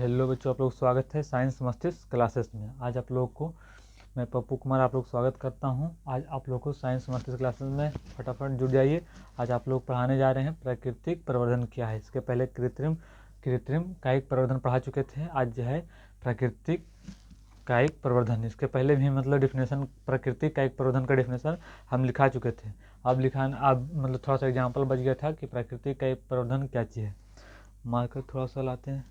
Hello बच्चों, आप लोग स्वागत है साइंस मस्तिष्क क्लासेस में। आज आप लोग को मैं पप्पू कुमार आप लोग स्वागत करता हूं। आज आप लोग को साइंस मस्तिष्क क्लासेस में फटाफट जुड़ जाइए। आज आप लोग पढ़ाने जा रहे हैं प्राकृतिक प्रवर्धन क्या है। इसके पहले कृत्रिम कायिक प्रवर्धन पढ़ा चुके थे। आज जो है प्राकृतिक कायिक प्रवर्धन, इसके पहले भी मतलब डिफिनेशन प्राकृतिक कायिक प्रवर्धन का डिफिनेशन हम लिखा चुके थे। अब मतलब थोड़ा सा एग्जाम्पल बच गया था कि प्राकृतिक कायिक प्रवर्धन क्या चीज़ है। मार्कर थोड़ा सा लाते हैं।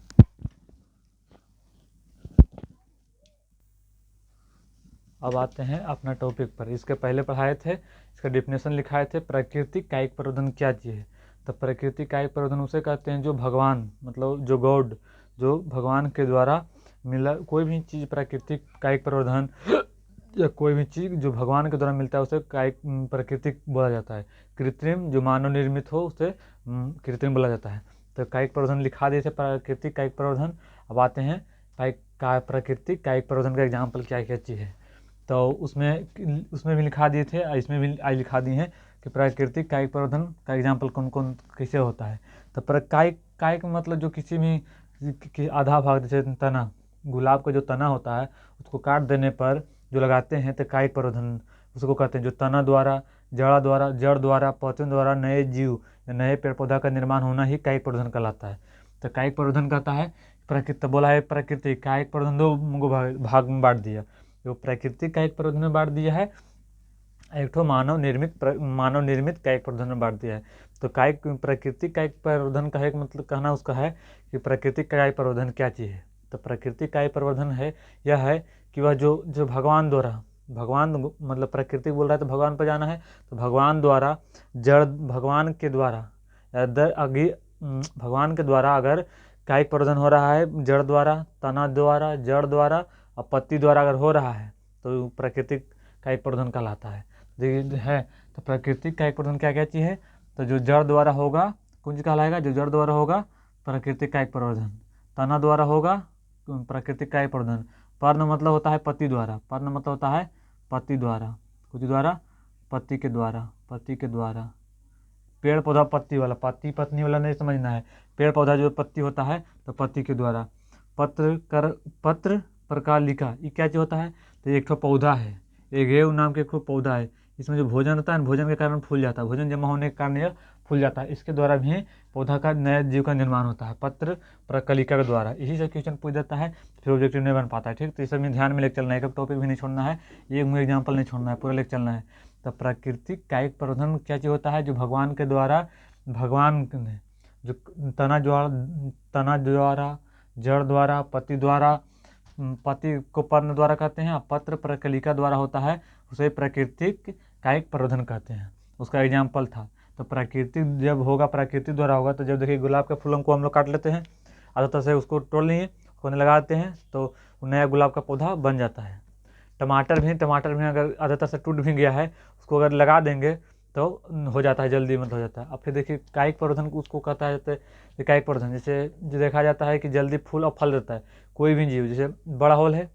अब आते हैं अपना टॉपिक पर। इसके पहले पढ़ाए थे, इसका डिफिनेशन लिखाए थे प्राकृतिक कायिक प्रवर्धन क्या चीज़ है। तो प्राकृतिक कायिक प्रवर्धन उसे कहते हैं जो भगवान मतलब जो गॉड, जो भगवान के द्वारा मिला कोई भी चीज़ प्राकृतिक कायिक प्रवर्धन या कोई भी चीज़ जो भगवान के द्वारा मिलता है उसे कायिक प्राकृतिक बोला जाता है। कृत्रिम जो मानव निर्मित हो उसे कृत्रिम बोला जाता है। तो कायिक प्रवर्धन लिखा दिए थे प्राकृतिक कायिक प्रवर्धन। अब आते हैं प्राकृतिक कायिक प्रवर्धन का एग्जाम्पल क्या क्या चीज़ है। तो उसमें भी लिखा दिए थे, इसमें भी आज लिखा दिए हैं कि प्राकृतिक कायिक प्रवर्धन का एग्जाम्पल कौन कौन कैसे होता है। तो कायिक मतलब जो किसी भी आधा भाग, जैसे तना, गुलाब का जो तना होता है उसको काट देने पर जो लगाते हैं तो कायिक प्रवर्धन उसको कहते हैं। जो तना द्वारा, जड़ द्वारा, पौधों द्वारा नए जीव या नए पेड़ पौधा का निर्माण होना ही कायिक प्रवर्धन कहलाता है। तो कायिक प्रवर्धन कहता है बोला है प्राकृतिक कायिक प्रवर्धन दो भाग में बांट दिया। जो प्राकृतिक कायिक प्रवर्धन में बांट दिया है, एक तो मानव निर्मित कायिक प्रवर्धन में बांट दिया है। तो प्राकृतिक कायिक प्रवर्धन का एक मतलब कहना उसका है कि प्राकृतिक कायिक प्रवर्धन क्या चीज़ है। तो प्राकृतिक कायिक प्रवर्धन है यह है कि वह जो भगवान द्वारा, भगवान मतलब प्राकृतिक बोल रहा है तो भगवान पर जाना है। तो भगवान द्वारा भगवान के द्वारा अगर कायिक प्रवर्धन हो रहा है जड़ द्वारा, तना द्वारा, जड़ द्वारा और पत्ती द्वारा अगर हो रहा है तो प्राकृतिक कायिक प्रवर्धन कहलाता है। तो प्राकृतिक कायिक प्रवर्धन क्या क्या चीज़ है। तो जो जड़ द्वारा होगा कौन चीज़ कहलाएगा, जो जड़ द्वारा होगा प्राकृतिक कायिक प्रवर्धन। तना द्वारा होगा प्राकृतिक कायिक प्रवर्धन। पर्ण मतलब होता है पत्ती द्वारा, पर्ण मतलब होता है पत्ती द्वारा, कुछ द्वारा, पत्ती के द्वारा। पेड़ पौधा पत्ती वाला, पत्ती पत्नी वाला नहीं समझना है। पेड़ पौधा जो पत्ती होता है तो पत्ती के द्वारा। पत्र प्रकालिका ये क्या चीज़ होता है। तो एक ठो पौधा है, एगेव नाम के एक ठो पौधा है। इसमें जो भोजन होता है, भोजन के कारण फूल जाता है, भोजन जमा होने के कारण यह फूल जाता है। इसके द्वारा भी पौधा का नया जीव का निर्माण होता है, पत्र प्रकलिका के द्वारा। इसी से क्वेश्चन पूछ देता है, फिर ऑब्जेक्टिव नहीं बन पाता है। ठीक, तो ये सब में ध्यान में लेकर चलना है, एक टॉपिक भी नहीं छोड़ना है, एक एग्जाम्पल नहीं छोड़ना है, पूरा लेकर चलना है। तो प्राकृतिक कायिक प्रवर्धन क्या चीज़ होता है, जो भगवान के द्वारा, भगवान ने जो तना द्वारा, जड़ द्वारा, पत्ती द्वारा, पत्ती को पर्ण द्वारा कहते हैं, पत्र प्रकलिका द्वारा होता है उसे प्राकृतिक कायिक प्रवर्धन कहते हैं। उसका एग्जाम्पल था। तो प्राकृतिक जब होगा, प्राकृतिक द्वारा होगा तो जब देखिए गुलाब के फूलों को हम लोग काट लेते हैं, आदत से उसको तोड़ लिए, उसको लगाते हैं तो नया गुलाब का पौधा बन जाता है। टमाटर भी अगर आदत से टूट भी गया है, उसको अगर लगा देंगे तो हो जाता है, जल्दी मतलब हो जाता है। अब फिर देखिए कायिक प्रवर्धन उसको कहता है कायिक प्रवर्धन, जैसे जो देखा जाता है कि जल्दी फूल और फल देता है। कोई भी जीव, जैसे बड़ा होल है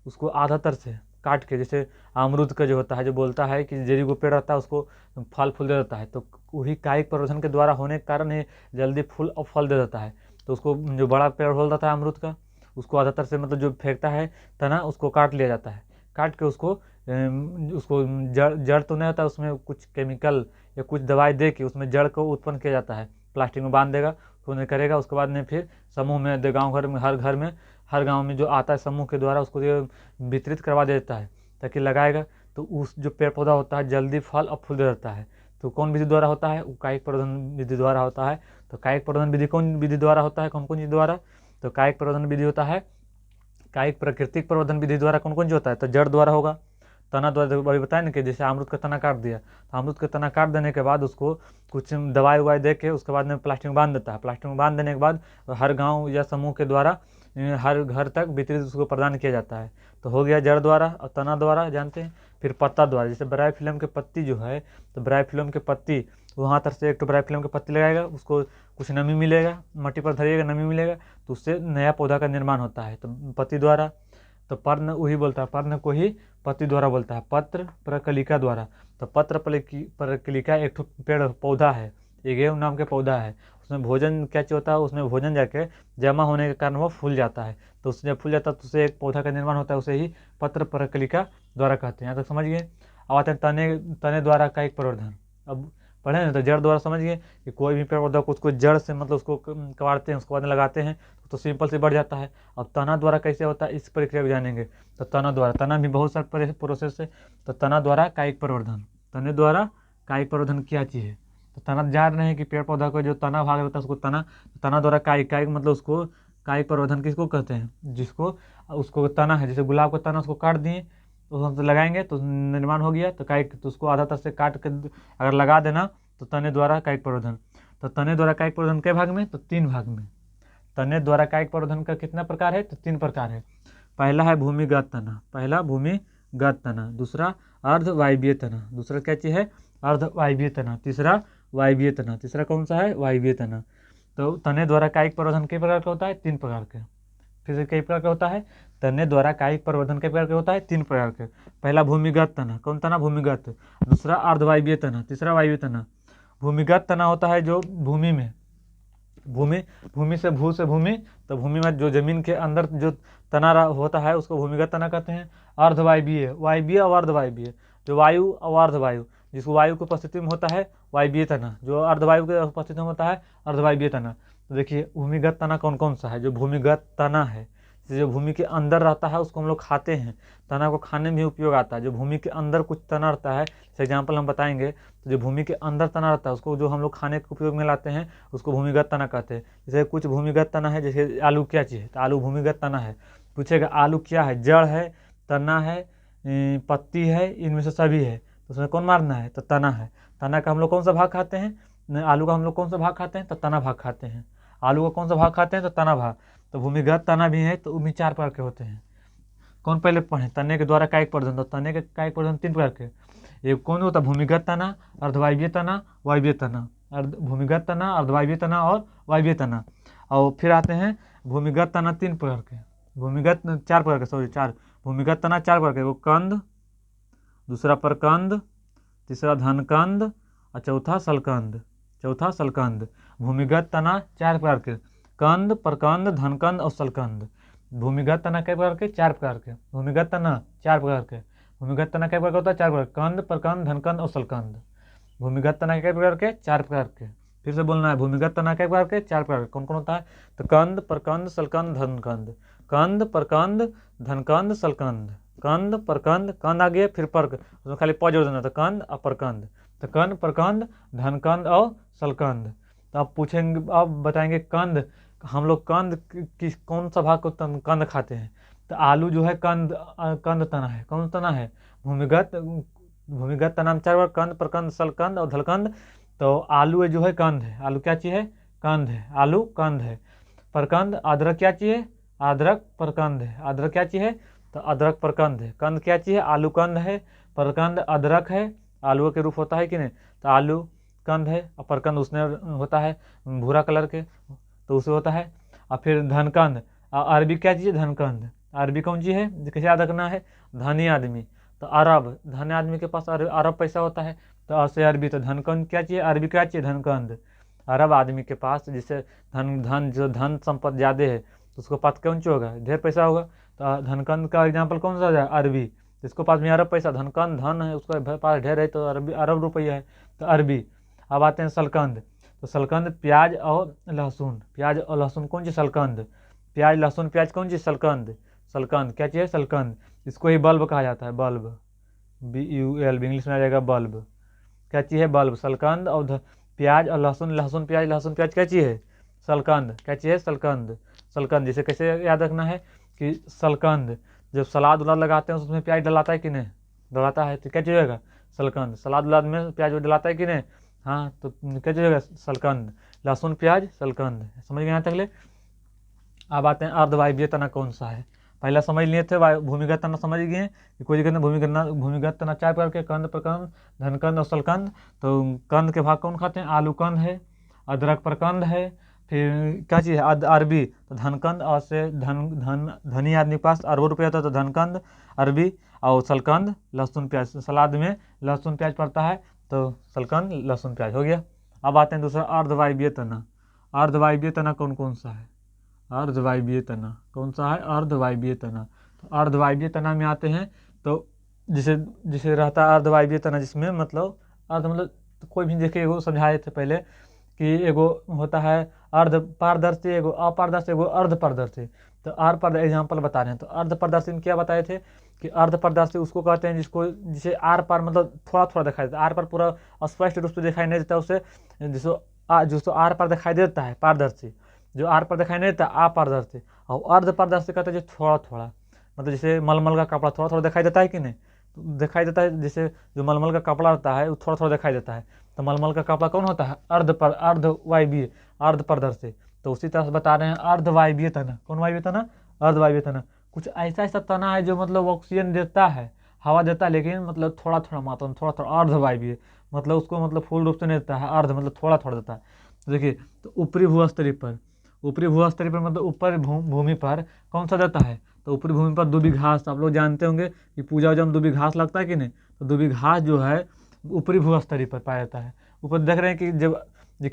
उसको आधा तर से काट के, जैसे अमरूद का जो होता है, जो बोलता है कि जड़ी को पेड़ रहता है उसको फल फूल दे देता है, तो वही कायिक प्रवर्धन के द्वारा होने के कारण ही जल्दी फूल और फल दे देता है। तो उसको जो बड़ा पेड़ होल रहता है अमरूद का, उसको आधा तर से मतलब जो फेंकता है तना, उसको काट लिया जाता है। काट के उसको जड़ तो नहीं होता, उसमें कुछ केमिकल या कुछ दवाई दे के उसमें जड़ को उत्पन्न किया जाता है। प्लास्टिक में बांध देगा, तो करेगा, उसके बाद में फिर समूह में गाँव घर में, हर गांव में जो आता है समूह के द्वारा उसको वितरित करवा देता है, ताकि लगाएगा तो उस जो पेड़ पौधा होता है जल्दी फल और फूल दे देता है। तो कौन विधि द्वारा होता है, वो कायिक प्रवर्धन विधि द्वारा होता है। तो कायिक प्रवर्धन विधि कौन विधि द्वारा होता है, कौन कौन चीज द्वारा। तो कायिक प्रवर्धन विधि होता है, कायिक प्राकृतिक प्रवर्धन विधि द्वारा कौन कौन जो होता है। तो जड़ द्वारा होगा, तना द्वारा अभी बताया ना कि जैसे अमरूद का तना काट दिया, तो अमरूद का तना काट देने के बाद उसको कुछ दवाई उवाई दे के उसके बाद में प्लास्टिक में बांध देता है। प्लास्टिक में बांध देने के बाद हर गांव या समूह के द्वारा हर घर तक वितरित उसको प्रदान किया जाता है। तो हो गया जड़ द्वारा और तना द्वारा जानते हैं। फिर पत्ता द्वारा, जैसे बराई फिल्म के पत्ती जो है, तो बराई फिल्म के पत्ती वहाँ तर से एक तो बराई फिल्म के पत्ती लगाएगा, उसको कुछ नमी मिलेगा, मट्टी पर धरिएगा, नमी मिलेगा, तो उससे नया पौधा का निर्माण होता है। तो पत्ती द्वारा। तो पर्ण वही बोलता है, पर्ण को ही पत्ती द्वारा बोलता है। पत्र प्रकलिका द्वारा, तो पत्र प्रकलिका एक पेड़ पौधा है, एगेव नाम के पौधा है, उसमें भोजन क्या चीज़ होता है, उसमें भोजन जाके जमा होने के कारण वो फूल जाता है। तो उससे जब फूल जाता है तो उससे एक पौधा का निर्माण होता है, उसे ही पत्र प्रकलिका द्वारा कहते हैं। यहाँ तक समझ गए। अब आते हैं तने तने द्वारा कायिक प्रवर्धन। अब पढ़े ना, तो जड़ द्वारा समझ गए कि कोई भी पेड़ पौधा को उसको जड़ से मतलब उसको काटते हैं, उसको बाद में लगाते हैं तो सिंपल से बढ़ जाता है। अब तना द्वारा कैसे होता है इस प्रक्रिया को जानेंगे। तो तना द्वारा, तना भी बहुत सारे प्रोसेस है। तो तना द्वारा कायिक प्रवर्धन, तने द्वारा कायिक प्रवर्धन क्या चीज़ है। तो तना जान रहे हैं कि पेड़ पौधा का जो तना भाग रहता है उसको तना, तना द्वारा कायिक, कायिक मतलब उसको कायिक प्रवर्धन किसको कहते हैं, जिसको उसको तना है, जैसे गुलाब का तना उसको काट दिए तो हम तो लगाएंगे तो निर्माण हो गया, तो कायिक, तो उसको आधा तक से काट के अगर लगा देना तो तने द्वारा कायिक प्रवर्धन। तो तने द्वारा कायिक प्रवर्धन के भाग में, तो 3 भाग में। तने द्वारा कायिक प्रवर्धन का कितना प्रकार है, तो 3 प्रकार है। पहला है भूमिगत तना, पहला भूमिगत तना, दूसरा अर्धवायवीय तना, दूसरा क्या चीज़ है, अर्धवायवीय तना, तीसरा वायवीय तना। तीसरा कौन सा है, वायवीय तना। तो तने द्वारा कायिक प्रवर्धन कई प्रकार का होता है, 3 प्रकार के। फिर से कई प्रकार का होता है, तने द्वारा कायिक प्रवर्धन कई प्रकार के होता है, 3 प्रकार के। पहला भूमिगत तना, कौन तना, भूमिगत। दूसरा अर्धवायवीय तना, तीसरा वायवीय तना। भूमिगत तना होता है जो भूमि में, भूमि से भू से भूमि, तो भूमि में जो जमीन के अंदर जो तना होता है उसको भूमिगत तना कहते हैं। अर्धवायवीय, वायवीय और अर्धवायवीय, जो वायु और अर्धवायु, जिसको वायु की उपस्थिति में होता है वायवीय तना, जो अर्धवायु के उपस्थिति में होता है अर्धवायवीय तना। तो देखिए भूमिगत तना कौन कौन सा है, जो भूमिगत तना है जो भूमि के अंदर रहता है उसको हम लोग खाते हैं, तना को खाने में भी उपयोग आता है। जो भूमि के अंदर कुछ तना रहता है, जैसे एग्जाम्पल हम बताएंगे, तो जो भूमि के अंदर तना रहता है उसको जो हम लोग खाने के उपयोग में लाते हैं उसको भूमिगत तना कहते हैं। जैसे कुछ भूमिगत तना है, जैसे आलू क्या चीज़ है, तो आलू भूमिगत तना है। पूछेगा आलू क्या है, जड़ है, तना है, पत्ती है, इनमें से सभी है, तो उसमें कौन मारना है, तो तना है। तना का हम लोग कौन सा भाग खाते हैं, आलू का हम लोग कौन सा भाग खाते हैं, तो तना भाग खाते हैं। आलू का कौन सा भाग खाते हैं, तो तना भाग। तो भूमिगत तना भी है, तो उनमें 4 प्रकार के होते हैं। कौन पहले पढ़े, तने के द्वारा कायिक प्रवर्धन। तो तने के कायिक प्रवर्धन 3 प्रकार के। एक कौन होता है, भूमिगत तना, अर्धवायवीय तना, वायवीय तना। भूमिगत तना, अर्धवायवीय तना और वायवीय तना। और फिर आते हैं भूमिगत तना 3 प्रकार के, भूमिगत 4 प्रकार के, सॉरी 4। भूमिगत तना 4 प्रकार के, वो कंद, दूसरा परकंद, तीसरा धनकंद और चौथा सलकंद, चौथा सलकंद। भूमिगत तना 4 प्रकार के, कंद, प्रकंद, धनकंद और सलकंद। भूमिगत तना कई प्रकार के, 4 प्रकार के। भूमिगत तना 4 प्रकार के। भूमिगत तना कई प्रकार का होता है, 4 प्रकार, कंद, प्रकंद, धनकंद और सलकंद। भूमिगत तना कई प्रकार के, 4 प्रकार के। फिर से बोलना है, भूमिगत तना कई प्रकार के, 4 प्रकार के। कौन कौन होता है, तो कंद, प्रकंद, सलकंद, धनकंद। कंद, प्रकंद, धनकंद, सलकंद। कंद, प्रकंद, कंद आ गया, फिर पर्क, उसमें खाली प जोड़ देना, तो कंद और प्रकंद। तो कंद, प्रकंद, धनकंद और सलकंद। तो आप पूछेंगे, आप बताएंगे कंद, हम लोग कंद किस कौन सा भाग को कंद खाते हैं, तो आलू जो है कंद, कंद तना है। कौन तना है, भूमिगत, भूमिगत तना में 4 बार, कंद, प्रकंद, सलकंद और धलकंद। तो आलू जो है कंद है, आलू क्या चीज़ है, कंद है, आलू कंद है। प्रकंद, अदरक क्या चीज़ है, अदरक प्रकंद है, अदरक क्या चीज़ है, तो अदरक प्रकंद है। कंद क्या चीज़ है, आलू कंद है, प्रकंद अदरक है, आलू के रूप होता है कि नहीं, तो आलू कंद है, और प्रकंद उसमें होता है भूरा कलर के, तो उसे होता है। और फिर धनकंद, अरबी क्या चीज़ है, धनकंद। अरबी कौन चीज़ है, कैसे याद रखना है, धनी आदमी, तो अरब, धनी आदमी के पास अरब पैसा होता है, तो ऐसे अरबी। तो धनकंद क्या चीज़, अरबी क्या चीज़, धनकंद। अरब आदमी के पास जिससे धन जो धन संपत्ति ज़्यादा है तो उसको पास कौन सी होगा, ढेर पैसा होगा। तो धनकंद का एग्जाम्पल कौन सा है, अरबी, जिसको पास में अरब पैसा, धनकंद धन है, उसका पास ढेर है, तो अरबी अरब रुपया है, तो अरबी। अब आते हैं सलकंद, तो सलकंद प्याज और लहसुन, प्याज और लहसुन कौन चीज़, सलकंद। प्याज, लहसुन, प्याज कौन चीज़, सलकंद। सलकंद क्या चीज़ है, सलकंद। इसको ही बल्ब कहा जाता है, बल्ब, BULB, इंग्लिश में आ जाएगा बल्ब। क्या चीज़ है, बल्ब। सलकंद और प्याज और लहसुन, लहसुन प्याज, लहसुन प्याज क्या चीज़ है, सलकंद। क्या चीज़ है, सलकंद। सलकंद जैसे कैसे याद रखना है कि सलकंद जब सलाद उलाद लगाते हैं उसमें प्याज डलाता है कि नहीं, डलाता है, तो क्या चीज़ होगा, सलकंद। सलाद उलाद में प्याज डलाता है कि नहीं, हाँ, तो क्या चीज़ होगा, सलकंद। लहसुन प्याज सलकंद, समझ गए यहाँ तक ले। अब आते हैं अर्धवायवीय तना कौन सा है। पहला समझ लिए थे, भूमिगत तना समझ गए हैं कि कोई जगह भूमिगत तना 4 प्रकार के, कंद, प्रकंद, धनकंद और सलकंद। तो कंद के भाग कौन खाते हैं, आलू कंद है, अदरक प्रकंद है, फिर क्या चीज़ है, अरबी, तो धनकंद, और से धनी आदमी के पास अरबों रुपये होता है, तो धनकंद, अरबी और सलकंद, लहसुन प्याज। सलाद में लहसुन प्याज पड़ता है, तो सलकंद, लहसुन प्याज हो गया। अब आते हैं दूसरा अर्धवायवीय तना। अर्धवायवीय तना कौन कौन सा है? अर्धवायवीय तना कौन सा है? अर्धवायवीय तना। तो अर्धवायवीय तना में आते हैं तो जिसे जिसे रहता है अर्धवायवीय तना, जिसमें मतलब अर्ध मतलब तो कोई भी देखिए, एगो समझाए थे पहले कि एगो होता है अर्ध पारदर्शी, एगो अपारदर्शी, एगो अर्ध पारदर्शी। तो एग्जाम्पल बता रहे हैं। तो अर्ध पारदर्शी में क्या बताए थे कि अर्ध पारदर्शी उसको कहते हैं जिसे आर पार मतलब थोड़ा थोड़ा दिखाई देता है, आर पार पूरा स्पष्ट रूप से दिखाई नहीं देता उसे, जिसको आर पार दिखाई देता है पारदर्शी, जो आर पार दिखाई नहीं देता अपारदर्शी। और अर्ध पारदर्शी कहते हैं जो थोड़ा थोड़ा, मतलब जैसे मलमल का कपड़ा थोड़ा थोड़ा दिखाई देता है कि नहीं, तो दिखाई देता है। जैसे जो मलमल का कपड़ा होता है वो थोड़ा थोड़ा दिखाई देता है, तो मलमल का कपड़ा कौन होता है? अर्धवायवीय, अर्ध पारदर्शी। तो उसी तरह से बता रहे हैं अर्धवायवीय तना। कौन वायवीय तना? अर्धवायवीय तना। कुछ ऐसा ऐसा तना है जो मतलब ऑक्सीजन देता है, हवा देता है, लेकिन मतलब थोड़ा थोड़ा मात्रा में, थोड़ा थोड़ा अर्धवायवीय, मतलब उसको मतलब फुल रूप से नहीं देता है, अर्ध मतलब थोड़ा थोड़ा देता है। तो देखिए, तो ऊपरी भूस्तरीय पर, ऊपरी भूस्तरीय पर मतलब ऊपर भूमि पर कौन सा देता है? तो ऊपरी भूमि पर दूबी घास। आप लोग जानते होंगे कि पूजा वूजा में दूबी घास लगता है कि नहीं, तो दूबी घास जो है ऊपरी भूस्तरीय पर पाया जाता है। ऊपर देख रहे हैं कि जब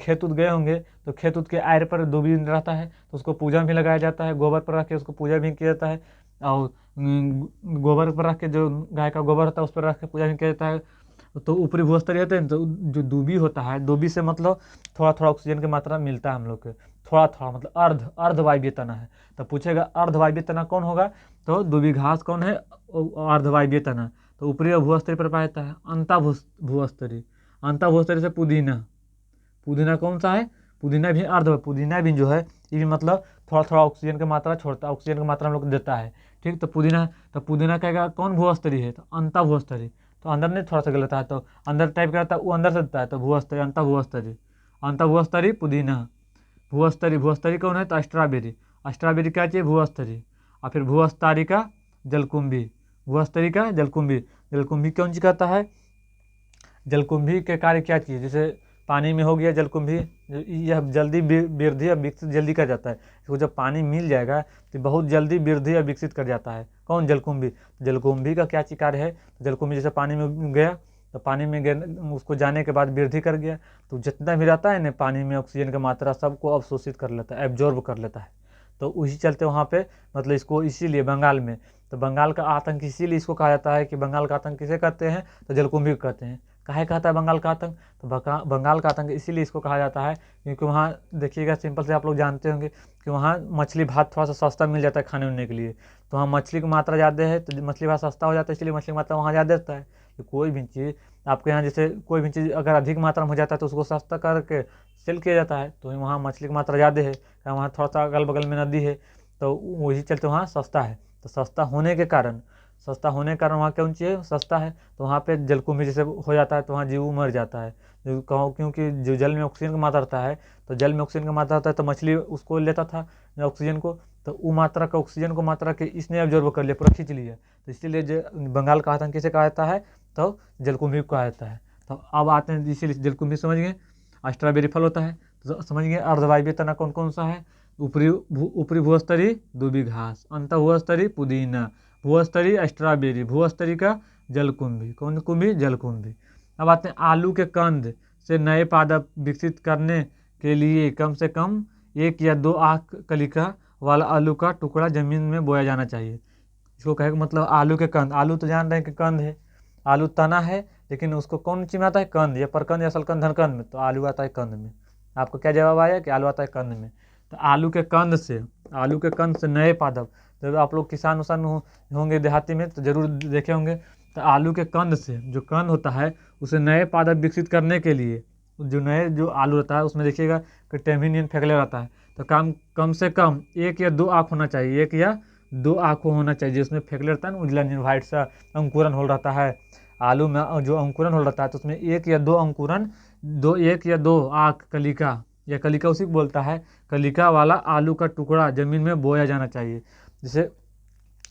खेत उत गए होंगे तो खेत उत के आयर पर दूबी रहता है, तो उसको पूजा में भी लगाया जाता है, गोबर पर रख के उसको पूजा भी किया जाता है। और गोबर पर रख के, जो गाय का गोबर होता है उस पर रख के पूजा भी किया जाता है। तो ऊपरी भूस्तरीय होते हैं, तो जो दूबी होता है, दूबी से मतलब थोड़ा थोड़ा ऑक्सीजन की मात्रा मिलता है हम लोग को, थोड़ा थोड़ा मतलब अर्धवायवीय तना है। तो पूछेगा अर्धवायवीय तना कौन होगा, तो दूबी घास कौन है? अर्धवायवीय तना। तो ऊपरी भूस्तरीय पर पाया जाता है। भूस्तरीय, भूस्तरीय से पुदीना। पुदीना कौन सा है? पुदीना भी पुदीना भी जो है ये भी मतलब थोड़ा थोड़ा ऑक्सीजन की मात्रा छोड़ता है, ऑक्सीजन की मात्रा हम लोग को देता है। ठीक, तो पुदीना कहेगा कौन भूस्तरीय है? तो भूस्तरीय। तो अंदर नहीं, थोड़ा सा गलत है, तो अंदर टाइप करता है, वो अंदर से देता है, तो भूस्तरीय, भूस्तरीय पुदीना। भूस्तरीय कौन है? तो स्ट्रॉबेरी। स्ट्रॉबेरी क्या चाहिए? भूस्तरीय। और फिर भूस्तरीय जलकुंभी, भूस्तरीय जलकुंभी। जलकुंभी कौन सी कहता है? जलकुंभी के कार्य क्या चाहिए? जैसे पानी में हो गया जलकुंभी, यह जल्दी वृद्धि या विकसित जल्दी कर जाता है। इसको जब पानी मिल जाएगा तो बहुत जल्दी वृद्धि या विकसित कर जाता है। कौन? जलकुंभी। जलकुंभी का क्या कार्य है? जलकुंभी जैसे पानी में गया, तो पानी में गया, उसको जाने के बाद वृद्धि कर गया, तो जितना भी रहता है ना पानी में ऑक्सीजन की मात्रा सबको अवशोषित कर लेता है, एब्जॉर्ब कर लेता है। तो उसी चलते वहाँ पे मतलब इसको इसीलिए बंगाल में, तो बंगाल का आतंक इसीलिए इसको कहा जाता है कि बंगाल का आतंक किसे कहते हैं? तो जलकुंभी को कहते हैं। काहे कहता है बंगाल का आतंक? तो बंगाल का आतंक इसीलिए इसको कहा जाता है क्योंकि वहाँ देखिएगा, सिंपल से आप लोग जानते होंगे कि वहाँ मछली भात थोड़ा सा सस्ता मिल जाता है खाने उनने के लिए। तो वहाँ मछली की मात्रा ज़्यादा है, तो मछली भात सस्ता हो जाता है, इसलिए मछली की मात्रा वहाँ ज़्यादा रहता है। तो कोई भी चीज़ आपके यहाँ, जैसे कोई भी चीज़ अगर अधिक मात्रा में हो जाता है तो उसको सस्ता करके सेल किया जाता है। तो वहाँ मछली की मात्रा ज़्यादा है, वहाँ थोड़ा सा अगल बगल में नदी है, तो वही चलते वहाँ सस्ता है। तो सस्ता होने के कारण वहाँ कौन चीज़ है? सस्ता है। तो वहाँ पे जलकुंभी जैसे हो जाता है तो वहाँ जीव मर जाता है, क्योंकि जो जल में ऑक्सीजन की मात्रा रहता है, तो जल में ऑक्सीजन की मात्रा रहता है तो मछली उसको लेता था ऑक्सीजन को, तो वो मात्रा का ऑक्सीजन को मात्रा के इसने ऑब्जर्व कर लिया, पूरा खींच लिया। तो इसलिए बंगाल का आतंक किसे कहा जाता है? तो जलकुंभी को कहा जाता है। तो अब आते हैं, इसीलिए जलकुंभी समझ गए। स्ट्रॉबेरी फल होता है, तो समझ गए अर्धवायवीय तना कौन कौन सा है? ऊपरी भूस्तरीय दूबी घास, अंत भूस्तरीय पुदीना, भूस्तरीय स्ट्रॉबेरी, भूस्तरीय का जलकुंभी। कौन कुंभी? जलकुंभी। अब आते हैं आलू के कंद से नए पादप विकसित करने के लिए कम से कम 1 या 2 आंख कलिका वाला आलू का टुकड़ा जमीन में बोया जाना चाहिए। इसको कहे मतलब आलू के कंद, आलू तो जान रहे हैं कि कंद है, आलू तना है, लेकिन उसको कौन सी में आता है? कंद, या परकंद या सलकंद धनकंद में, तो आलू आता है कंद में। आपको क्या जवाब आया कि आलू आता है कंद में। तो आलू के कंद से नए पादप, जब आप लोग किसान उसान होंगे देहाती में तो जरूर देखे होंगे। तो आलू के कंद से जो कंद होता है उसे नए पादप विकसित करने के लिए, जो आलू रहता है उसमें देखिएगा कि टेम्हिनियन फेंकले रहता है, तो कम से कम 1 या 2 आँख होना चाहिए, 1 या 2 आँख होना चाहिए, जिसमें फेंकले रहता है ना उजला व्हाइट सा अंकुरन होल रहता है आलू में, जो अंकुरन होल रहता है, तो उसमें 1 या 2 अंकुरन, 1 या 2 आँख कलिका, या कलिका उसी को बोलता है, कलिका वाला आलू का टुकड़ा जमीन में बोया जाना चाहिए। जैसे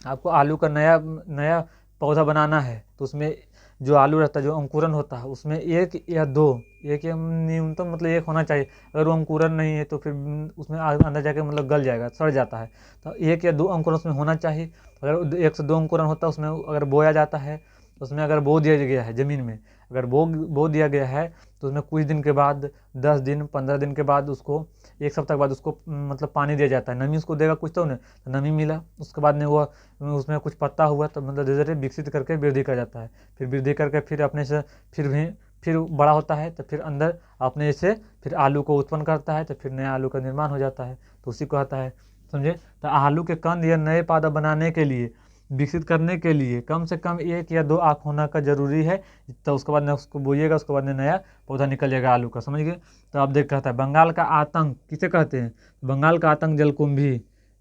आपको आलू का नया पौधा बनाना है, तो उसमें जो आलू रहता है, जो अंकुरन होता है, उसमें 1 या 2, 1 या न्यूनतम मतलब 1 होना चाहिए। अगर वो अंकुरन नहीं है तो फिर उसमें अंदर जाके मतलब गल जाएगा, सड़ जाता है। तो 1 या 2 अंकुरन उसमें होना चाहिए। अगर 1 से 2 अंकुरन होता है उसमें, अगर बोया जाता है, उसमें अगर बो दिया गया है ज़मीन में, अगर बो दिया गया है, तो उसमें कुछ दिन के बाद, 10 दिन 15 दिन के बाद उसको 1 सप्ताह के बाद उसको मतलब पानी दिया जाता है, नमी उसको देगा कुछ तो नहीं, तो नमी मिला, उसके बाद में वो उसमें कुछ पत्ता हुआ तो मतलब धीरे धीरे विकसित करके वृद्धि कर जाता है, फिर वृद्धि करके फिर अपने से फिर बड़ा होता है, तो फिर अंदर अपने से फिर आलू को उत्पन्न करता है, तो फिर नया आलू का निर्माण हो जाता है, तो उसी को आता है, समझे। तो आलू के कंद या नए पौधा बनाने के लिए, विकसित करने के लिए कम से कम 1 या 2 आँख होना का जरूरी है, तो उसके बाद न उसको बोइएगा, उसके बाद नया पौधा निकल जाएगा आलू का, समझ गए। तो आप देख कहता है बंगाल का आतंक किसे कहते हैं, बंगाल का आतंक जलकुंभी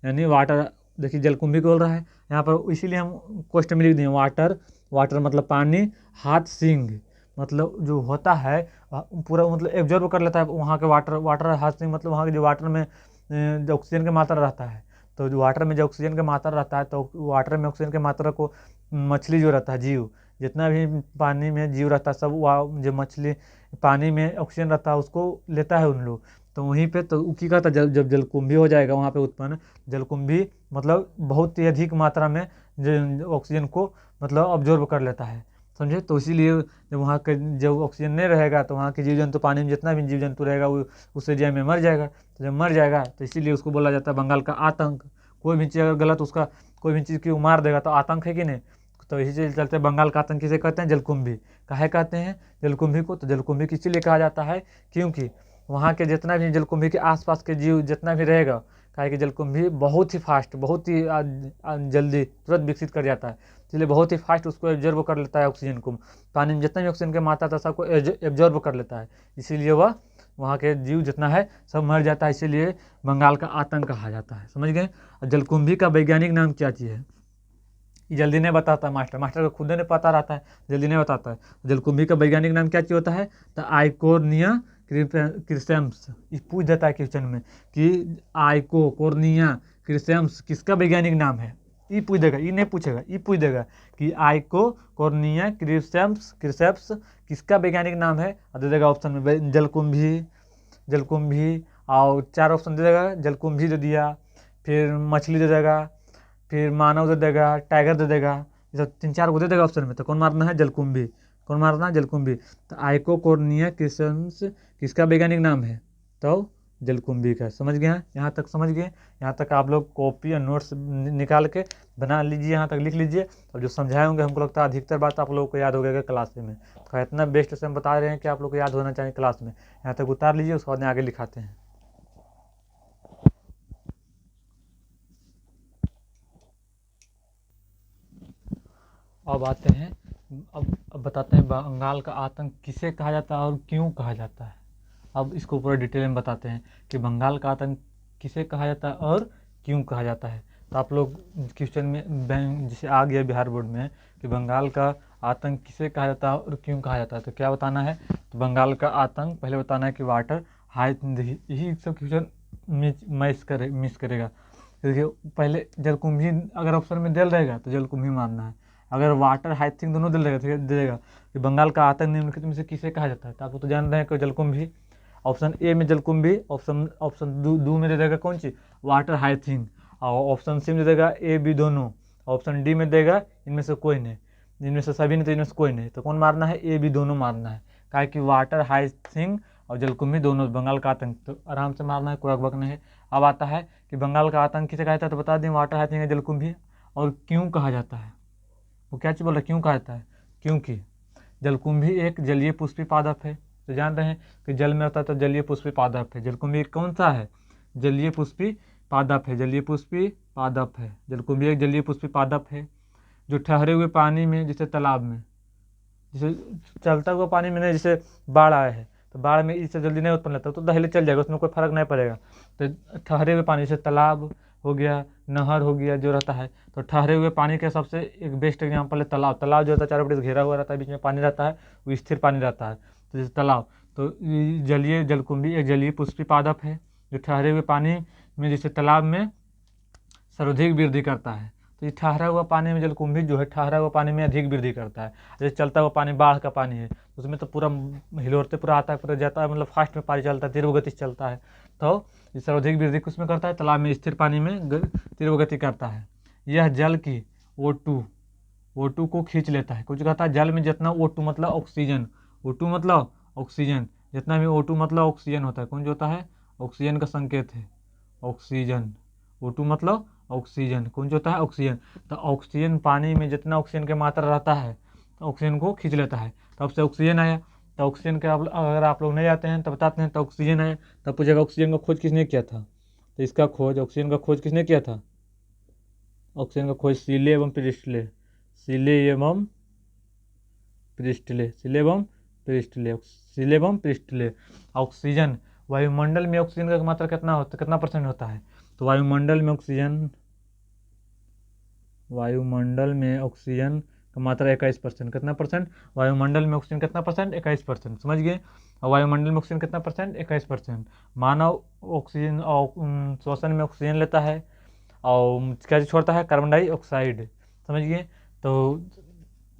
यानी वाटर, देखिए जलकुंभी को बोल रहा है यहाँ पर, इसीलिए हम क्वेश्चन में लिख दिए वाटर, वाटर मतलब पानी, हाथ सिंह मतलब जो होता है पूरा मतलब एब्जॉर्ब कर लेता है वहाँ के वाटर, वाटर हाथ सिंह मतलब वहाँ के जो वाटर में जो ऑक्सीजन की मात्रा रहता है, तो जो वाटर में जो ऑक्सीजन की मात्रा रहता है, तो वाटर में ऑक्सीजन की मात्रा को मछली जो रहता है जीव, जितना भी पानी में जीव रहता है सब जो मछली पानी में ऑक्सीजन रहता है उसको लेता है उन लोग, तो वहीं पे तो की कहता है जब जलकुंभी हो जाएगा वहाँ पे उत्पन्न, जलकुंभी मतलब बहुत ही अधिक मात्रा में जो ऑक्सीजन को मतलब ऑब्जॉर्व कर लेता है, समझे। तो इसीलिए जब वहाँ के जब ऑक्सीजन नहीं रहेगा तो वहाँ के जीव जंतु, पानी में जितना भी जीव जंतु रहेगा वो उससे जय में मर जाएगा, तो जब मर जाएगा तो इसीलिए उसको बोला जाता है बंगाल का आतंक। कोई भी चीज़ अगर गलत उसका कोई भी चीज़ की मार देगा तो आतंक है कि नहीं, तो इसी चीज़ चलते बंगाल का आतंक किसे कहते हैं, जलकुंभी। काहे कहते हैं जलकुंभी को, तो जलकुंभी इसीलिए कहा जाता है क्योंकि वहाँ के जितना भी जलकुंभी के आसपास के जीव जितना भी रहेगा, काहे कि जलकुंभी बहुत ही फास्ट, बहुत ही जल्दी तुरंत विकसित कर जाता है, इसलिए बहुत ही फास्ट उसको एब्जॉर्ब कर लेता है ऑक्सीजन को, पानी में जितना भी ऑक्सीजन की मात्रा था सबको एब्जॉर्ब कर लेता है, इसीलिए वह वहाँ के जीव जितना है सब मर जाता है, इसीलिए बंगाल का आतंक कहा जाता है, समझ गए। जलकुंभी का वैज्ञानिक नाम क्या चीज़ है, ये जल्दी नहीं बताता मास्टर, मास्टर को खुद नहीं पता रहता है, जल्दी नहीं बताता है। जलकुंभी का वैज्ञानिक नाम क्या चीज़ होता है, तो आइकोर्निया क्रिसेम्स, ये पूछ देता है क्वेश्चन में कि आइकोर्निया क्रिसेम्स किसका वैज्ञानिक नाम है, ये पूछ देगा, ये नहीं पूछेगा, ये पूछ देगा कि आइकोर्निया क्रिसेम्स क्रिसेप्स किसका वैज्ञानिक नाम है, और दे देगा ऑप्शन में जलकुंभी, जलकुंभी, और 4 ऑप्शन दे देगा, जलकुंभी दे दिया, फिर मछली दे देगा, फिर मानव दे देगा, टाइगर दे देगा, ये सब 3-4 को दे देगा ऑप्शन में, तो कौन मारना है, जलकुंभी, कौन मारना है, जलकुंभी। तो आइकोर्निया क्रिसेप्स किसका वैज्ञानिक नाम है, तो जलकुंभी का, समझ गए हैं, यहाँ तक समझ गए, यहाँ तक आप लोग कॉपी और नोट्स निकाल के बना लीजिए, यहाँ तक लिख लीजिए, और जो समझाए होंगे हमको लगता है अधिकतर बात आप लोगों को याद हो गया क्लास में, तो इतना बेस्ट से हम बता रहे हैं कि आप लोग को याद होना चाहिए क्लास में, यहाँ तक उतार लीजिए, उसके बाद आगे लिखाते हैं। अब आते हैं, अब बताते हैं बंगाल का आतंक किसे कहा जाता है और क्यों कहा जाता है। अब इसको पूरा डिटेल में बताते हैं कि बंगाल का आतंक किसे कहा जाता है और क्यों कहा जाता है। तो आप लोग क्वेश्चन में जैसे आ गया बिहार बोर्ड में कि बंगाल का आतंक किसे कहा जाता है और क्यों कहा जाता है, तो क्या बताना है, तो बंगाल का आतंक पहले बताना है कि वाटर हाई, यही सब क्वेश्चन मिस करेगा। देखिए पहले जलकुंभी अगर ऑप्शन में दिल रहेगा तो जलकुंभी मारना है, अगर वाटर हाइथिंग दोनों दिल रहेगा तो दे देगा कि बंगाल का आतंक निम्नलिखित में से किसे कहा जाता है, तो आप तो जान रहे हैं कि जलकुंभी, ऑप्शन ए में जलकुंभी, ऑप्शन दो में दे देगा कौन सी, वाटर हाइथिंग, और ऑप्शन सी में दे देगा ए बी दोनों, ऑप्शन डी में देगा इनमें से कोई नहीं, इनमें से सभी नहीं तो इनमें से कोई नहीं, तो कौन मारना है, ए बी दोनों मारना है, क्या कि वाटर हाइथिंग और जलकुंभी दोनों बंगाल का आतंक, तो आराम से मारना है, कोई अकबक नहीं है। अब आता है कि बंगाल का आतंक किसे कहा जाता है, तो बता दें वाटर हाइथिंग है जलकुंभी, और क्यों कहा जाता है, वो क्या चीज़ बोल रहा है, क्यों कहा जाता है, क्योंकि जलकुंभी एक जलीय पुष्पी पादप है, तो जान रहे हैं कि जल में रहता है तो जलीय पुष्पी पादप है, जलकुंभी कौन सा है, जलीय पुष्पी पादप है, जलीय पुष्पी पादप है, जलकुंभी एक जलीय पुष्पी पादप है जो ठहरे हुए पानी में, जैसे तालाब में, जैसे चलता हुआ पानी में नहीं, जैसे बाढ़ आया है तो बाढ़ में इससे जल्दी नहीं उत्पन्न लेता तो दहले चल जाएगा, उसमें कोई फर्क नहीं पड़ेगा, तो ठहरे हुए पानी, जैसे तालाब हो गया, नहर हो गया जो रहता है, तो ठहरे हुए पानी का सबसे एक बेस्ट एग्जाम्पल है तालाब, तालाब जो रहता है चारों बटे से घेरा हुआ रहता है, बीच में पानी रहता है, वो स्थिर पानी रहता है, तो जैसे तालाब, तो जलीय जलकुंभी एक जलीय पुष्पी पादप है जो ठहरे हुए पानी में, जैसे तालाब में सर्वाधिक वृद्धि करता है, तो ये ठहरा हुआ पानी में जलकुंभी जो है ठहरा हुआ पानी में अधिक वृद्धि करता है, जैसे चलता हुआ पानी बाढ़ का पानी है उसमें तो पूरा हिलोरते पूरा आता है, पूरा जाता है, मतलब फास्ट में पानी चलता है, तीव्र गति से चलता है, तो ये सर्वाधिक वृद्धि किसमें करता है, तालाब में, स्थिर पानी में तीव्र गति करता है। यह जल की O2 को खींच लेता है, कुछ कहता है जल में जितना O2 मतलब ऑक्सीजन, O2 मतलब ऑक्सीजन, जितना भी O2 मतलब ऑक्सीजन होता है, कौन जो होता है ऑक्सीजन का संकेत है, ऑक्सीजन। O2 मतलब ऑक्सीजन, कौन जो होता है ऑक्सीजन। तो ऑक्सीजन पानी में जितना ऑक्सीजन की मात्रा रहता है तो ऑक्सीजन को खींच लेता है, तब से ऑक्सीजन आया। तो ऑक्सीजन के अगर आप लोग नहीं जाते हैं तो बताते हैं, तो ऑक्सीजन आया। तब पूछेगा ऑक्सीजन का खोज किसने किया था, तो इसका खोज, ऑक्सीजन का खोज किसने किया था, ऑक्सीजन का खोज सीले एवं प्रिस्टले, सीले एवं प्रिस्टले, सीले एवं प्रिस्टले, सीले एवं प्रिस्टले। ऑक्सीजन, वायुमंडल में ऑक्सीजन का मात्रा कितना होता है, कितना परसेंट होता है, तो वायुमंडल में ऑक्सीजन, वायुमंडल में ऑक्सीजन का मात्रा 21%, कितना परसेंट, वायुमंडल में ऑक्सीजन कितना परसेंट, 21%, समझ गए। और वायुमंडल में ऑक्सीजन कितना परसेंट, 21%। मानव ऑक्सीजन श्वसन में ऑक्सीजन लेता है और क्या छोड़ता है, कार्बन डाइऑक्साइड, समझ गए। तो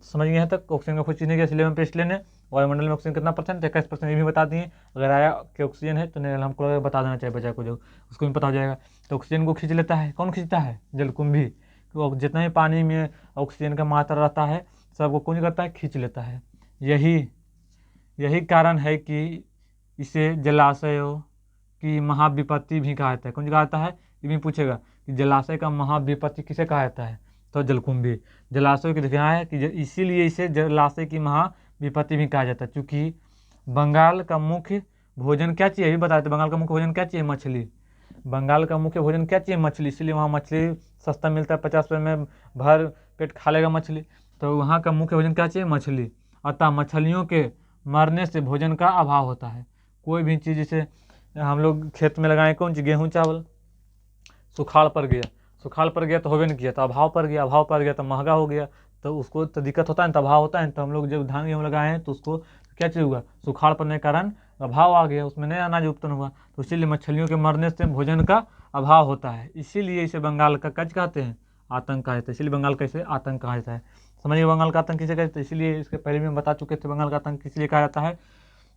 समझ गए यहाँ तक ऑक्सीजन का खोज किसने किया, सीले एवं प्रिस्टले ने। वायुमंडल में ऑक्सीजन कितना परसेंट, 21%, ये भी बता दिए। अगर आया कि ऑक्सीजन है तो नहीं, हमको बता देना चाहिए बच्चा को, जो उसको भी पता हो जाएगा। तो ऑक्सीजन को खींच लेता है, कौन खींचता है, जलकुंभी। तो जितना भी पानी में ऑक्सीजन का मात्रा रहता है सबको कौन करता है, खींच लेता है। यही कारण है कि इसे जलाशयों की महाविपत्ति भी कहा जाता है। कौन कहा जाता है, ये भी पूछेगा कि जलाशय का महाविपत्ति किसे कहा जाता है, तो जलकुंभी। जलाशय की देखा है कि इसीलिए इसे जलाशय की महाविपत्ति भी कहा जाता है, क्योंकि बंगाल का मुख्य भोजन क्या चाहिए, ये भी बताते, बंगाल का मुख्य भोजन क्या चाहिए, मछली। बंगाल का मुख्य भोजन क्या चाहिए, मछली, इसलिए वहाँ मछली सस्ता मिलता है, 50 रुपये में भर पेट खा लेगा मछली। तो वहाँ का मुख्य भोजन क्या चाहिए, मछली। अतः मछलियों के मरने से भोजन का अभाव होता है। कोई भी चीज़ जैसे हम लोग खेत में लगाएं, कौन चीज़, गेहूँ चावल, सुखाड़ पड़ गया, सुखाड़ पड़ गया तो होवे नहीं किया, तो अभाव पड़ गया, अभाव पड़ गया तो महंगा हो गया, तो उसको तो दिक्कत होता है ना, तो अभाव होता है। तो हम लोग जब धान गेहूँ लगाए हैं तो उसको क्या चीज़ हुआ, सुखाड़ पड़ने के कारण अभाव आ गया, उसमें नए अनाज उत्पन्न हुआ। तो इसीलिए मछलियों के मरने से भोजन का अभाव होता है, इसीलिए इसे बंगाल का कच कहते हैं, आतंक कहा जाता है। इसलिए बंगाल का इसे आतंक कहा जाता है। समझिए बंगाल का आतंक किसे कहते हैं, इसलिए इसके पहले भी हम बता चुके थे बंगाल का आतंक किस लिए कहा जाता है।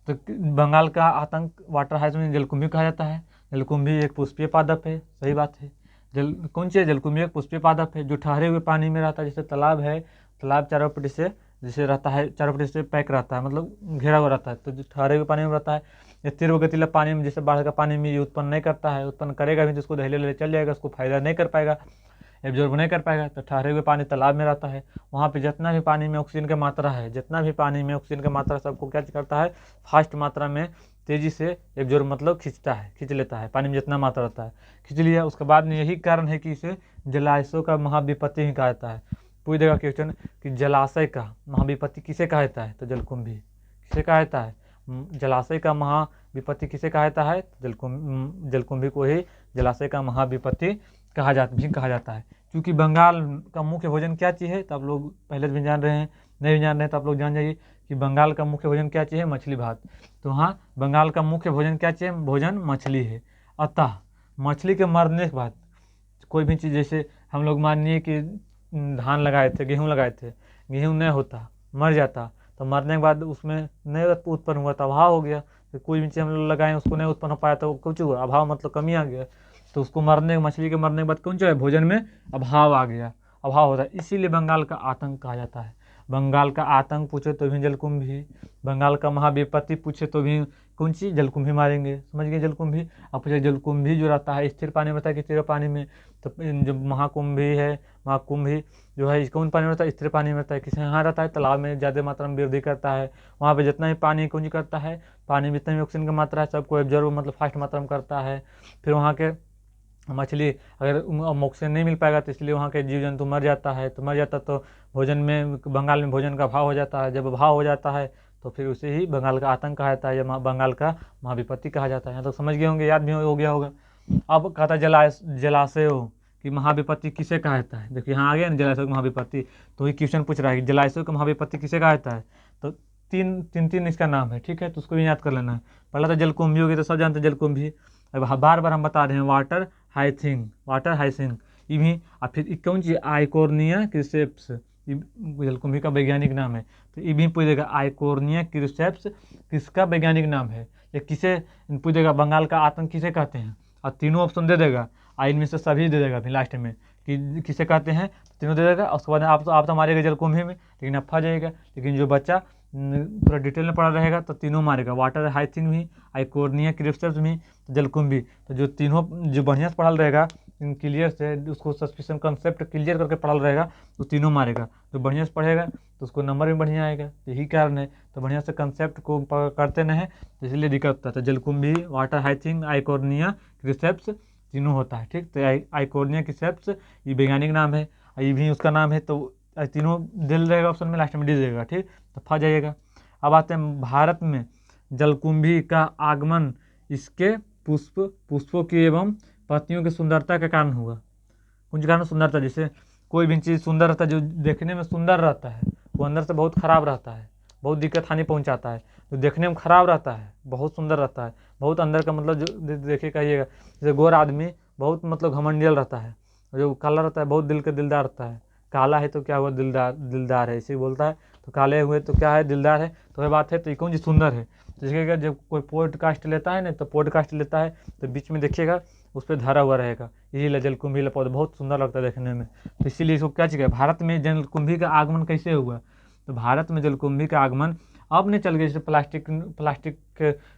तो बंगाल का आतंक वाटर हाउस में जलकुंभी कहा जाता है। जलकुंभी एक पुष्पीय पादप है, सही बात है। कौन सी है, जलकुंभी एक पुष्पीय पादप है जो ठहरे हुए पानी में रहता है। जैसे तालाब है, तालाब चारों पट्टी से जैसे रहता है, चारों पट्टी से पैक रहता है, मतलब घेरा हुआ रहता है, तो जो ठहरे हुए पानी में रहता है। ये तीव्र गतीला पानी में, जैसे बाढ़ का पानी में ये उत्पन्न नहीं करता है, उत्पन्न करेगा भी तो उसको दहले ले चल जाएगा, उसको फायदा नहीं कर पाएगा, एब्जॉर्ब नहीं कर पाएगा। तो ठहरे हुए पानी तालाब में रहता है, वहाँ पे जितना भी पानी में ऑक्सीजन की मात्रा है, जितना भी पानी में ऑक्सीजन की मात्रा सबको क्या करता है, फास्ट मात्रा में तेजी से एब्जॉर्ब मतलब खींचता है, खींच लेता है, पानी में जितना मात्रा रहता है खींच लिया। उसके बाद में यही कारण है कि इसे जलाशयों का महाविपत्ति ही कहा जाता है। पूछ देगा क्वेश्चन कि जलाशय का महाविपत्ति किसे कहा जाता है, तो जलकुंभी। किसे कहा जाता है, जलाशय का महाविपत्ति किसे कहा जाता है, जलकुंभी को ही जलाशय का महाविपत्ति कहा जाता है। क्योंकि बंगाल का मुख्य भोजन क्या चीज़ है, तो आप लोग पहले भी जान रहे हैं, नहीं भी जान रहे हैं तो आप लोग जान जाइए कि बंगाल का मुख्य भोजन क्या चीज़ है, मछली भात। तो हाँ, बंगाल का मुख्य भोजन क्या चीज़ है, भोजन मछली है। अतः मछली के मरने के बाद कोई भी चीज़, जैसे हम लोग मानिए कि धान लगाए थे, गेहूँ लगाए थे, गेहूँ नहीं होता, मर जाता, तो मरने के बाद उसमें नहीं उत्पन्न हुआ, तो अभाव हो गया। तो कोई भी चीज़ हम लोग लगाएं उसको नहीं उत्पन्न हो पाया तो कुछ हुआ, अभाव मतलब कमी आ गया। तो उसको मछली के मरने के बाद कौन सा है, भोजन में अभाव आ गया, अभाव होता है। इसीलिए बंगाल का आतंक कहा जाता है। बंगाल का आतंक पूछे तो भी जलकुंभी, बंगाल का महाविपत्ति पूछे तो भी कौन सी, जलकुंभी मारेंगे, समझ गए। जलकुंभी अब पूछे, जलकुंभी जो रहता है स्थिर पानी में रहता है कि स्थिर पानी में, तो जो महाकुंभी है, महाकुंभी जो है कौन पानी में रहता है, स्थिर पानी में रहता है। किसी यहाँ रहता है तालाब में ज़्यादा मात्रा में वृद्धि करता है, वहाँ पे जितना भी पानी कौन करता है, पानी में जितना भी ऑक्सीजन की मात्रा है सबको एब्जॉर्ब मतलब फास्ट मात्रा में करता है। फिर वहाँ के मछली अगर ऑक्सीजन नहीं मिल पाएगा तो इसलिए वहाँ के जीव जंतु मर जाता है, तो मर जाता तो भोजन में, बंगाल में भोजन का अभाव हो जाता है। जब अभाव हो जाता है तो फिर उसे ही बंगाल का आतंक कहा जाता है, या बंगाल का महाविपत्ति कहा जाता है। तो समझ गए होंगे, याद भी हो गया होगा। अब कहता है जलाशयों की महाविपत्ति किसे कहा जाता है। देखिए यहाँ आ गया ना, जलाशयों की महाविपत्ति, तो ये क्वेश्चन पूछ रहा है कि जलाशयों की महाविपत्ति किसे कहा जाता है। तो तीन इसका नाम है, ठीक है, तो उसको भी याद कर लेना है। पहला तो जलकुंभी होगी, तो सब जानते हैं जलकुंभी। अब बार बार हम बता रहे हैं, वाटर हाइसिंथ, ये भी। और फिर कौन चीज़, आइकोर्निया क्रिसेप्स, जलकुंभी का वैज्ञानिक नाम है। तो ये भी पूछेगा, आइकोर्निया क्रिसेप्स किसका वैज्ञानिक नाम है, या किसे पूछेगा बंगाल का आतंक किसे कहते हैं, और तीनों ऑप्शन दे देगा, और इनमें से सभी दे देगा फिर लास्ट में कि किसे कहते हैं, तीनों दे देगा। उसके बाद आप तो मारेगा जलकुंभी में, लेकिन आप फंस जाएगा। लेकिन जो बच्चा पूरा डिटेल में पढ़ा रहेगा तो तीनों मारेगा, वाटर हाइथिंग भी, आइकोर्निया क्रिप्टस भी, जलकुंभी। तो जो तीनों जो बढ़िया से पढ़ल रहेगा क्लियर से, उसको सस्पिशन कंसेप्ट क्लियर करके पढ़ल रहेगा तो तीनों मारेगा। जो बढ़िया से पढ़ेगा तो उसको नंबर भी बढ़िया आएगा, यही कारण है। तो बढ़िया से कंसेप्ट को करते नहीं तो इसलिए दिक्कत होता है। तो जलकुंभी, वाटर हाइथिंग, आइकोर्निया क्रिप्टस तीनों होता है, ठीक। तो आइकोर्निया क्रिप्टस ये वैज्ञानिक नाम है, ये भी उसका नाम है। तो तीनों दिल रहेगा ऑप्शन में, लास्ट में डी रहेगा, ठीक। तो फंस जाइएगा। अब आते हैं भारत में जलकुंभी का आगमन इसके पुष्पों की एवं पत्तियों की सुंदरता के कारण हुआ। कुछ कारण सुंदरता, जैसे कोई भी चीज़ सुंदर रहता है, जो देखने में सुंदर रहता है वो अंदर से बहुत खराब रहता है, बहुत दिक्कत हानि पहुंचाता है। जो देखने में खराब रहता है बहुत सुंदर रहता है, बहुत अंदर का मतलब जो देखिए कहिएगा, जैसे गोर आदमी बहुत मतलब घमंडियल रहता है, जो काला रहता है बहुत दिल के दिलदार रहता है। काला है तो क्या हुआ, दिलदार है, इसी बोलता है। तो काले हुए तो क्या है, दिलदार है। तो वह बात है, तो ये कौन जी सुंदर है। तो देखिएगा जब कोई पॉडकास्ट लेता है ना, तो पॉडकास्ट लेता है तो बीच में देखिएगा उस पर धरा हुआ रहेगा, यही जलकुंभी पौधा बहुत सुंदर लगता है देखने में। तो इसीलिए इसको क्या चाहिए, भारत में जलकुंभी का आगमन कैसे हुआ। तो भारत में जलकुंभी का आगमन अब नहीं चल गया, जैसे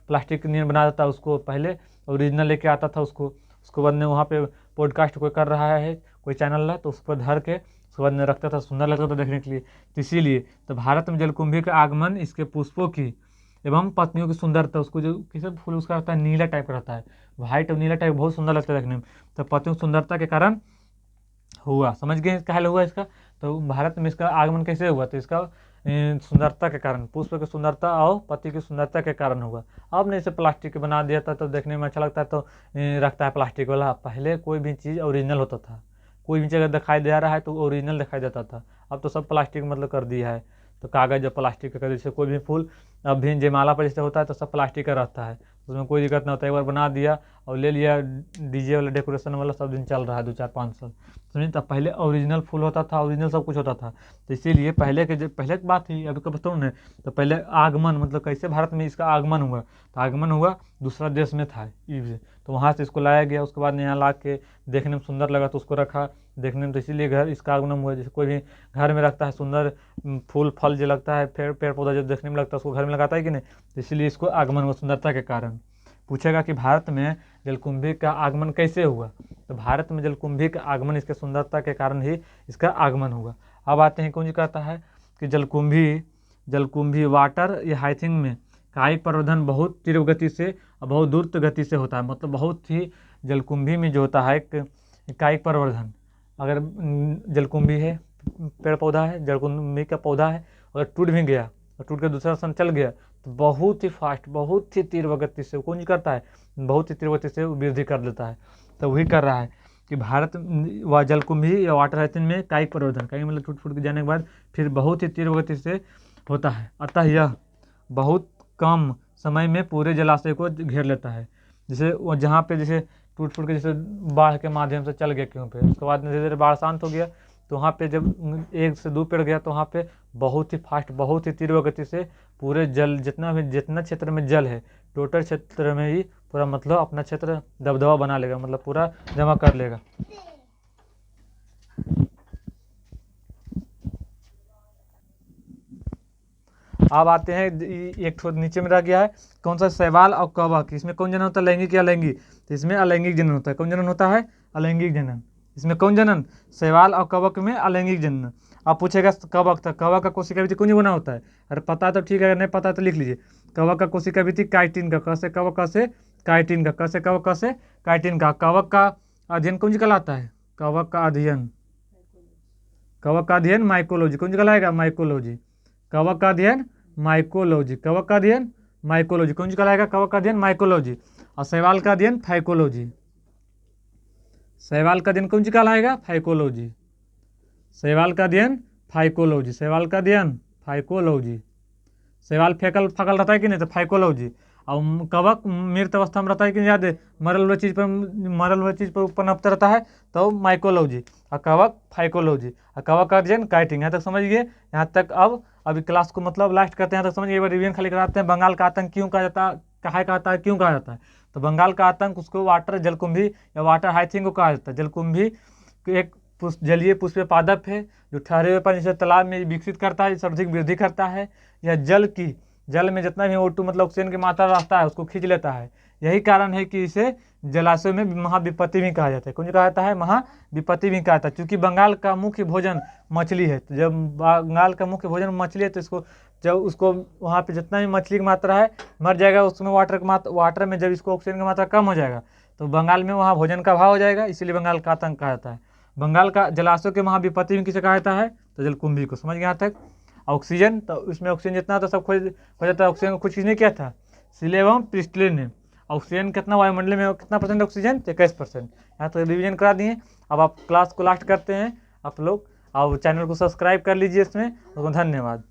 प्लास्टिक नहीं बना देता उसको, पहले ओरिजिनल लेके आता था उसको बाद में वहाँ पे पॉडकास्ट कोई कर रहा है, कोई चैनल है तो उस पर धर के उसके बाद में रखता था, सुंदर लगता था देखने के लिए। तो इसीलिए तो भारत में जलकुंभी का आगमन इसके पुष्पों की एवं पत्नियों की सुंदरता, उसको जो किसी फूल उसका रहता है नीला टाइप का रहता है, वाइट और नीला टाइप बहुत सुंदर लगता है देखने में। तो पत्तियों की सुंदरता के कारण हुआ, समझ गए इसका हल हुआ इसका। तो भारत में इसका आगमन कैसे हुआ, तो इसका सुंदरता के कारण, पुष्प की सुंदरता और पत्ती की सुंदरता के कारण हुआ। अब नहीं इसे प्लास्टिक बना दिया था तो देखने में अच्छा लगता है तो रखता है प्लास्टिक वाला। पहले कोई भी चीज़ ओरिजिनल होता था, कोई भी जगह दिखाई दे रहा है तो ओरिजिनल दिखाई देता था। अब तो सब प्लास्टिक मतलब कर दिया है, तो कागज़ या प्लास्टिक का, जैसे कोई भी फूल अब भी जयमाला पर जैसे होता है तो सब प्लास्टिक का रहता है, उसमें कोई दिक्कत नहीं होता है। एक बार बना दिया और ले लिया, डीजे वाला डेकोरेशन वाला सब दिन चल रहा है 2-4-5 साल। समझिए, तब पहले ओरिजिनल फूल होता था, ओरिजिनल सब कुछ होता था। तो इसीलिए पहले की बात थी, अभी का बताऊँ ना। तो पहले आगमन मतलब कैसे भारत में इसका आगमन हुआ, तो आगमन हुआ दूसरा देश में था तो वहाँ से इसको लाया गया, उसके बाद यहाँ ला के देखने में सुंदर लगा तो उसको रखा देखने में। तो इसीलिए घर इसका आगमन हुआ। जैसे कोई भी घर में रखता है सुंदर फूल फल जो लगता है, पेड़ पौधा जो देखने में लगता है उसको घर में लगाता है कि नहीं, तो इसीलिए इसको आगमन हुआ सुंदरता के कारण। पूछेगा कि भारत में जलकुंभी का आगमन कैसे हुआ, तो भारत में जलकुंभी का आगमन इसके सुंदरता के कारण ही इसका आगमन हुआ। अब आते हैं कौन जी कहता है कि जलकुंभी वाटर या हाइथिंग में कायिक प्रवर्धन बहुत तीव्र गति से और बहुत द्रुत गति से होता है। मतलब बहुत ही जलकुंभी में जो होता है कायिक प्रवर्धन, अगर जलकुंभी है पेड़ पौधा है, जलकुंभी का पौधा है, अगर टूट भी गया और टूट के दूसरा सन चल गया तो बहुत ही फास्ट, बहुत ही तीव्र गति से कौन करता है, बहुत ही तीव्र गति से वृद्धि कर देता है। तो वही कर रहा है कि भारत व जलकुंभी या वाटर हाइथिंग में कायिक प्रवर्धन, कायिक मतलब टूट फूट के जाने के बाद फिर बहुत ही तीव्र गति से होता है। अतः यह बहुत कम समय में पूरे जलाशय को घेर लेता है। जैसे वो जहाँ पे जैसे टूट फूट के जैसे बाढ़ के माध्यम से चल गया क्यों पे, उसके बाद धीरे धीरे बाढ़ शांत हो गया तो वहाँ पे जब 1 से 2 पेड़ गया तो वहाँ पे बहुत ही फास्ट, बहुत ही तीव्र गति से पूरे जल जितना क्षेत्र में जल है टोटल क्षेत्र में ही पूरा मतलब अपना क्षेत्र दबदबा बना लेगा, मतलब पूरा जमा कर लेगा। अब आते हैं एक नीचे में रह गया है कौन सा, शैवाल और कवक। इसमें कौन जनन होता है, लैंगिक या अलैंगिक, तो इसमें अलैंगिक जनन होता है। कौन जनन होता है, अलैंगिक जनन। इसमें कौन जनन, शैवाल और कवक में अलैंगिक जनन। अब पूछेगा कवक, तो कवक का कोशिका भित्ति कौन बना होता है, अरे पता है तो ठीक है, अगर नहीं पता तो लिख लीजिए। कवक का कोशिका भित्ति काइटिन का, कैसे कवक कैसे काइटिन का, कैसे कवक कैसे काइटिन का। कवक का अध्ययन कौन कहलाता है, कवक का अध्ययन, कवक का अध्ययन माइकोलॉजी, कौन कहलाएगा, माइकोलॉजी। कवक का अध्ययन माइकोलॉजी, कवक का अध्ययन माइकोलॉजी, कौन सी कहलाएगा, कवक का अध्ययन माइकोलॉजी। और शैवाल का अध्ययन फाइकोलॉजी, शैवाल का अध्ययन कौन सी कहलाएगा, फाइकोलॉजी। शैवाल का अध्ययन फाइकोलॉजी, शैवाल का अध्ययन फाइकोलॉजी। शैवाल फेकल फकल रहता है कि नहीं, तो फाइकोलॉजी। और कवक मृत अवस्था में रहता है कि नहीं, याद है, मरल हुए चीज़ पर पनपता रहता है तो माइकोलॉजी, और कवक फाइकोलॉजी। और कवक का अध्ययन काइटिंग। यहाँ तक समझिए, यहाँ तक। अब अभी क्लास को मतलब लास्ट करते हैं, यहाँ तक समझिए, एक बार रिवीजन खाली कराते हैं। बंगाल का आतंक क्यों कहा जाता है, कहा कहता है, क्यों कहा जाता है, तो बंगाल का आतंक उसको वाटर जलकुंभी या वाटर हाइथिंग को कहा जाता है। जलकुंभी एक जलीय पुष्पीय पादप है जो ठहरे हुए पानी जैसे तालाब में विकसित करता है, सर्वाधिक वृद्धि करता है। यह जल में जितना भी O2 मतलब ऑक्सीजन की मात्रा रहता है उसको खींच लेता है। यही कारण है कि इसे जलाशयों में महाविपत्ति भी कहा जाता है। कौन कहा जाता है? महाविपत्ति भी कहा जाता है, क्योंकि बंगाल का मुख्य भोजन मछली है। तो जब बंगाल का मुख्य भोजन मछली है तो इसको जब उसको वहाँ पे जितना भी मछली की मात्रा है मर जाएगा, उसमें वाटर में जब इसको ऑक्सीजन की मात्रा कम हो जाएगा तो बंगाल में वहाँ भोजन का अभाव हो जाएगा, इसीलिए बंगाल का आतंक कहा जाता है। बंगाल का जलाशयों के महाविपत्ति में किसे कहा जाता है? तो जलकुंभी को। समझ गए यहाँ तक? ऑक्सीजन, तो उसमें ऑक्सीजन जितना तो सब खो जाता है। ऑक्सीजन को खुद किसने किया था? सिले एवं प्रिस्टले ने। ऑक्सीजन कितना वायुमंडल में कितना % ऑक्सीजन? 21%। यहाँ तो रिवीजन करा दिए। अब आप क्लास को लास्ट करते हैं आप लोग, और चैनल को सब्सक्राइब कर लीजिए इसमें। तो धन्यवाद।